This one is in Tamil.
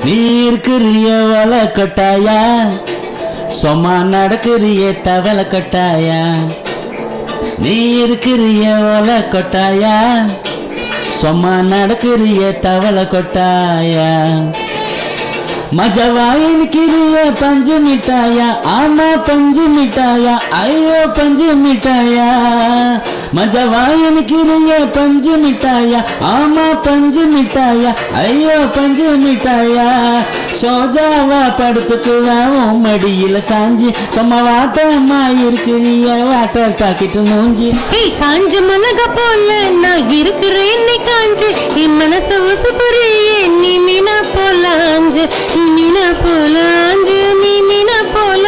நீ இருக்கிறிய வலை கொட்டாயா, சும்மா நடக்கிறிய தவளை கொட்டாயா. நீ இருக்கிறிய வலை கொட்டாயா, சும்மா நடக்கிறிய தவளை கொட்டாயா. மஜவா இருக்கிறிய பஞ்சு மிட்டாயா, ஆமா பஞ்சு மிட்டாயா, ஐயோ பஞ்சு மிட்டாயா. மஜவா இருக்கிறிய பஞ்சு மிட்டாயா, ஆமா பஞ்சு மிட்டாயா, ஐயோ பஞ்சு மிட்டாயா. சோஜாவா படுத்துக்குவா உன் மடியில சாஞ்சி, சும்மா வாட்டமா இருக்கிறிய வாட்டர் பாக்கெட்டு மூஞ்சி. காஞ்ச மிளகா போல நான் இருக்கிறேன் காஞ்சு, என் மனசு உசுப்புறியே நீ மீனா போலாஞ்சு, நீ மீனா போலாஞ்சு, நீ மீனா போல